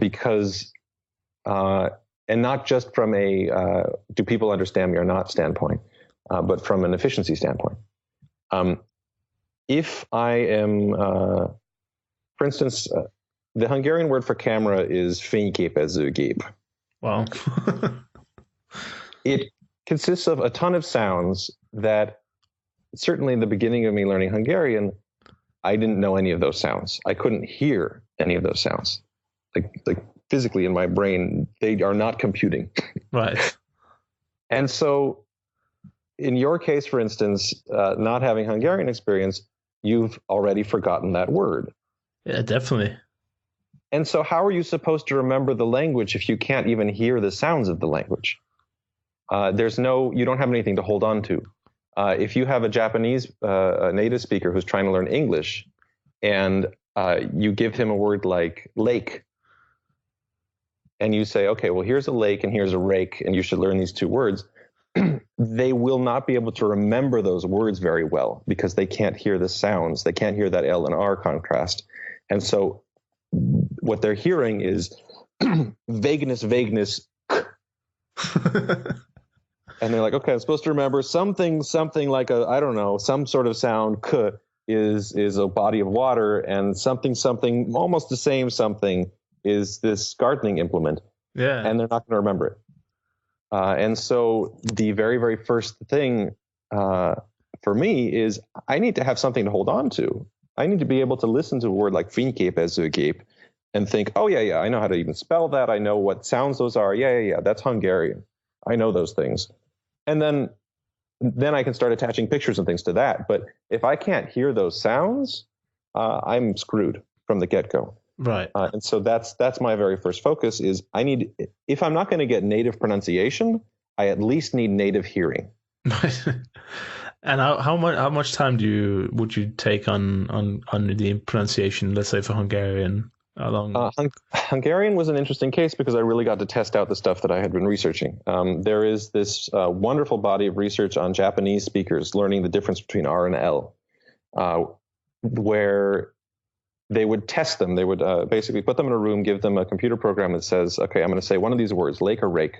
because and not just from a do people understand me or not standpoint, but from an efficiency standpoint. If I am, for instance, the Hungarian word for camera is fényképezőgép. Wow. It consists of a ton of sounds that certainly in the beginning of me learning Hungarian, I didn't know any of those sounds. I couldn't hear any of those sounds. Like physically in my brain, they are not computing. Right. And so in your case, for instance, not having Hungarian experience, you've already forgotten that word. Yeah, definitely. And so how are you supposed to remember the language if you can't even hear the sounds of the language? You don't have anything to hold on to. If you have a Japanese native speaker who's trying to learn English and you give him a word like lake, and you say, okay, well, here's a lake and here's a rake, and you should learn these two words, they will not be able to remember those words very well because they can't hear the sounds. They can't hear that L and R contrast. And so what they're hearing is vagueness. And they're like, okay, I'm supposed to remember something like some sort of sound. K is a body of water, and something almost the same something is this gardening implement. Yeah. And they're not going to remember it. And so the very, very first thing for me is I need to have something to hold on to. I need to be able to listen to a word like fényképezőgép and think, oh, yeah, I know how to even spell that. I know what sounds those are. Yeah, that's Hungarian. I know those things. And then I can start attaching pictures and things to that. But if I can't hear those sounds, I'm screwed from the get-go. Right. And so that's my very first focus is if I'm not going to get native pronunciation, I at least need native hearing. And how much time would you take on the pronunciation, let's say for Hungarian? How long? Hungarian was an interesting case because I really got to test out the stuff that I had been researching. There is this wonderful body of research on Japanese speakers learning the difference between R and L, where they would test them. They would basically put them in a room, give them a computer program that says, okay, I'm going to say one of these words, lake or rake,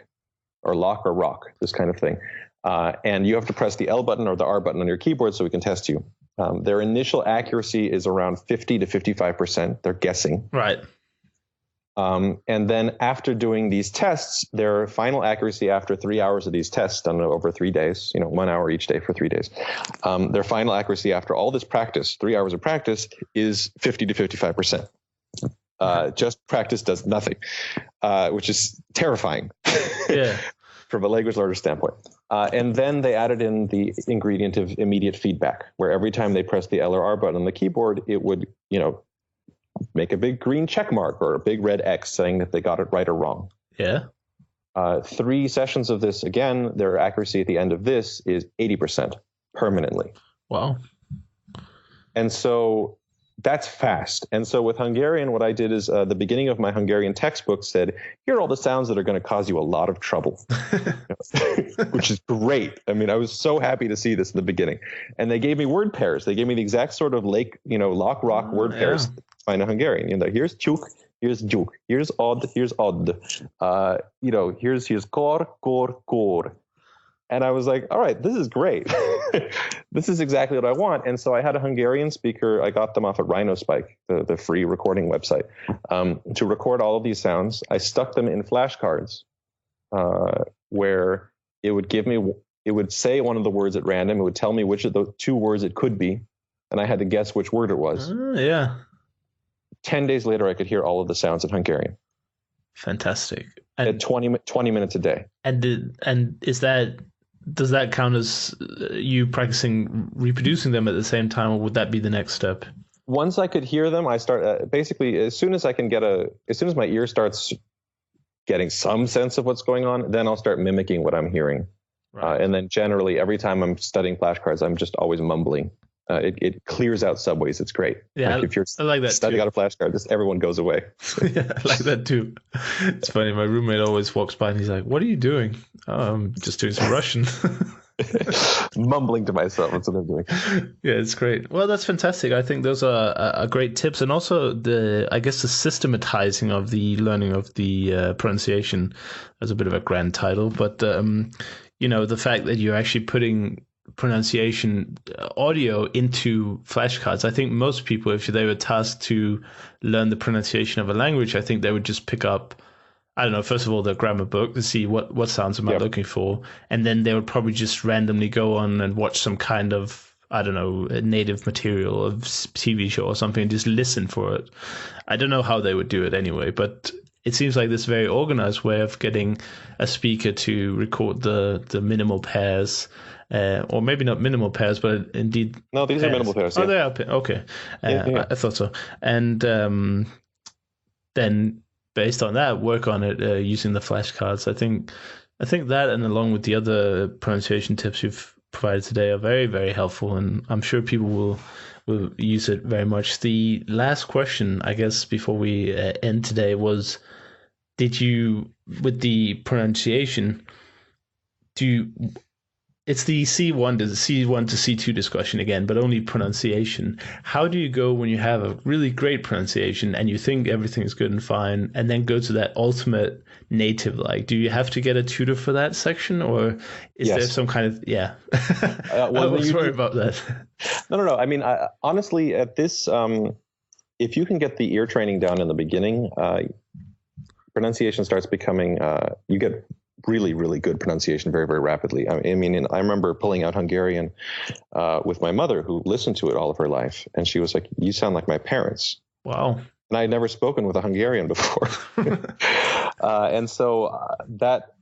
or lock or rock, this kind of thing. And you have to press the L button or the R button on your keyboard so we can test you. Their initial accuracy is around 50 to 55%. They're guessing. Right. And then after doing these tests, their final accuracy after 3 hours of these tests done over 3 days, 1 hour each day for 3 days, their final accuracy after all this practice, 3 hours of practice, is 50 to 55%. Just practice does nothing, which is terrifying. Yeah. From a language learner standpoint. And then they added in the ingredient of immediate feedback, where every time they press the L or R button on the keyboard, it would, make a big green check mark or a big red X saying that they got it right or wrong. Yeah. 3 sessions of this, again, their accuracy at the end of this is 80% permanently. Wow. And so that's fast. And so with Hungarian, what I did is the beginning of my Hungarian textbook said, here are all the sounds that are going to cause you a lot of trouble, which is great. I mean, I was so happy to see this in the beginning. And they gave me word pairs. They gave me the exact sort of lock, rock word pairs to find a Hungarian. Here's chuk, here's juk, here's odd, here's odd. Here's kor. And I was like, all right, this is great. This is exactly what I want. And so I had a Hungarian speaker. I got them off of Rhinospike, the free recording website, to record all of these sounds. I stuck them in flashcards where it would say one of the words at random. It would tell me which of the 2 words it could be. And I had to guess which word it was. Yeah. 10 days later, I could hear all of the sounds in Hungarian. Fantastic. At 20 minutes a day. And does that count as you practicing reproducing them at the same time, or would that be the next step? Once I could hear them, I start basically as soon as my ear starts getting some sense of what's going on, then I'll start mimicking what I'm hearing. Right. And then generally every time I'm studying flashcards, I'm just always mumbling. It clears out subways. It's great. Yeah, if you're I like that studying out a flashcard, everyone goes away. Yeah, I like that too. It's funny. My roommate always walks by and he's like, "What are you doing?" "Oh, I'm just doing some Russian." Mumbling to myself. That's what I'm doing. Yeah, it's great. Well, that's fantastic. I think those are great tips, and also the systematizing of the learning of the pronunciation. As a bit of a grand title, but the fact that you're actually putting pronunciation audio into flashcards. I think most people, if they were tasked to learn the pronunciation of a language, I think they would just pick up, I don't know, first of all, the grammar book to see what sounds am I looking for. And then they would probably just randomly go on and watch some kind of, I don't know, native material of TV show or something and just listen for it. I don't know how they would do it anyway, but it seems like this very organized way of getting a speaker to record the minimal pairs. Or maybe not minimal pairs, but indeed. No, these are minimal pairs. Oh, they are. Okay. I thought so. And then based on that, work on it using the flashcards. I think that, and along with the other pronunciation tips you've provided today, are very, very helpful, and I'm sure people will use it very much. The last question, I guess, before we end today was: did you, with the pronunciation, it's the C1 to C2 discussion again, but only pronunciation. How do you go when you have a really great pronunciation and you think everything's good and fine, and then go to that ultimate native? Like, do you have to get a tutor for that section, or is there some kind of I was worried about that. No. I mean, honestly, at this, if you can get the ear training down in the beginning, pronunciation starts becoming. You get really, really good pronunciation very, very rapidly. I mean, I remember pulling out Hungarian with my mother, who listened to it all of her life, and she was like, "You sound like my parents." Wow. And I had never spoken with a Hungarian before. And so that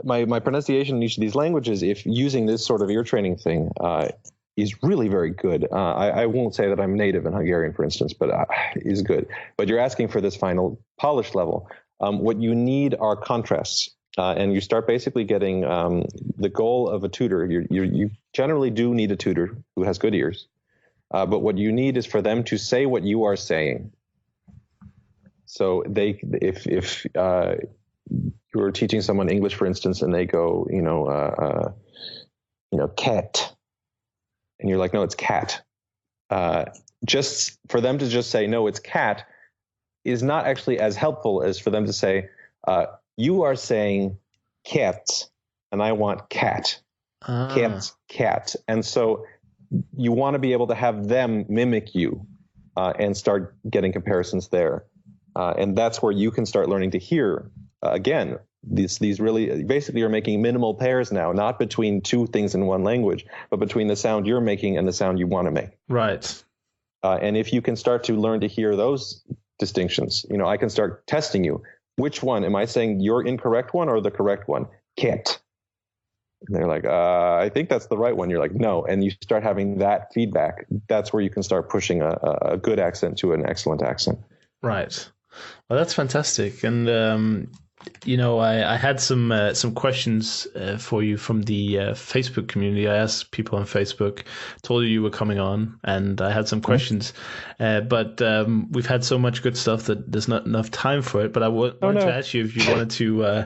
my pronunciation in each of these languages, if using this sort of ear training thing, is really very good. I won't say that I'm native in Hungarian, for instance, but is good. But you're asking for this final polish level. What you need are contrasts, and you start basically getting the goal of a tutor. You generally do need a tutor who has good ears, but what you need is for them to say what you are saying. So if you're teaching someone English, for instance, and they go, cat, and you're like, no, it's cat. Just for them to just say, no, it's cat, is not actually as helpful as for them to say, you are saying cat, and I want cat. Cat. And so you want to be able to have them mimic you and start getting comparisons there. And that's where you can start learning to hear. Again, these really, basically you're making minimal pairs now, not between two things in one language, but between the sound you're making and the sound you want to make. Right. And if you can start to learn to hear those distinctions, I can start testing you. Which one? Am I saying your incorrect one or the correct one? Can't. And they're like, I think that's the right one. You're like, no. And you start having that feedback. That's where you can start pushing a good accent to an excellent accent. Right. Well, that's fantastic. And, I had some questions for you from the Facebook community. I asked people on Facebook, told you were coming on, and I had some questions. But we've had so much good stuff that there's not enough time for it. But I wanted to ask you if you wanted to...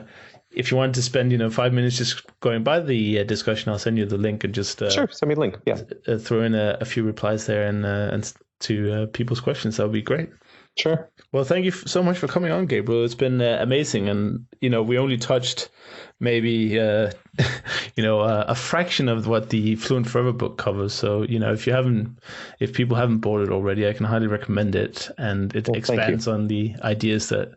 if you wanted to spend, 5 minutes just going by the discussion, I'll send you the link and just sure, send me the link. Yeah, throw in a few replies there and to people's questions. That would be great. Sure. Well, thank you so much for coming on, Gabriel. It's been amazing, and we only touched maybe a fraction of what the Fluent Forever book covers. So if people haven't bought it already, I can highly recommend it, and it expands on the ideas that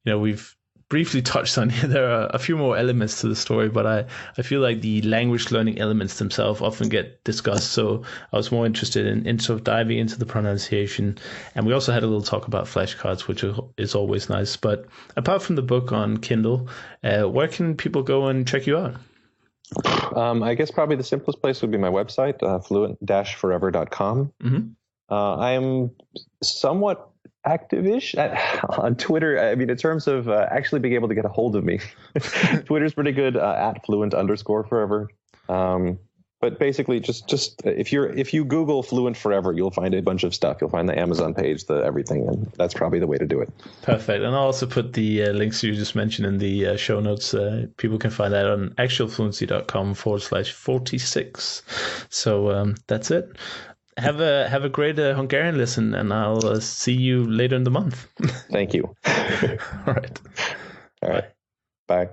we've briefly touched on here. There are a few more elements to the story, but I feel like the language learning elements themselves often get discussed. So I was more interested in sort of diving into the pronunciation. And we also had a little talk about flashcards, which is always nice. But apart from the book on Kindle, where can people go and check you out? I guess probably the simplest place would be my website, fluent-forever.com. Mm-hmm. I am somewhat active-ish on Twitter. I mean, in terms of actually being able to get a hold of me, Twitter's pretty good, at @fluent_forever. But basically, just if you Google Fluent Forever, you'll find a bunch of stuff. You'll find the Amazon page, the everything, and that's probably the way to do it. Perfect. And I'll also put the links you just mentioned in the show notes. People can find that on actualfluency.com/46. So that's it. Have a great Hungarian lesson, and I'll see you later in the month. Thank you. All right. All right. Bye.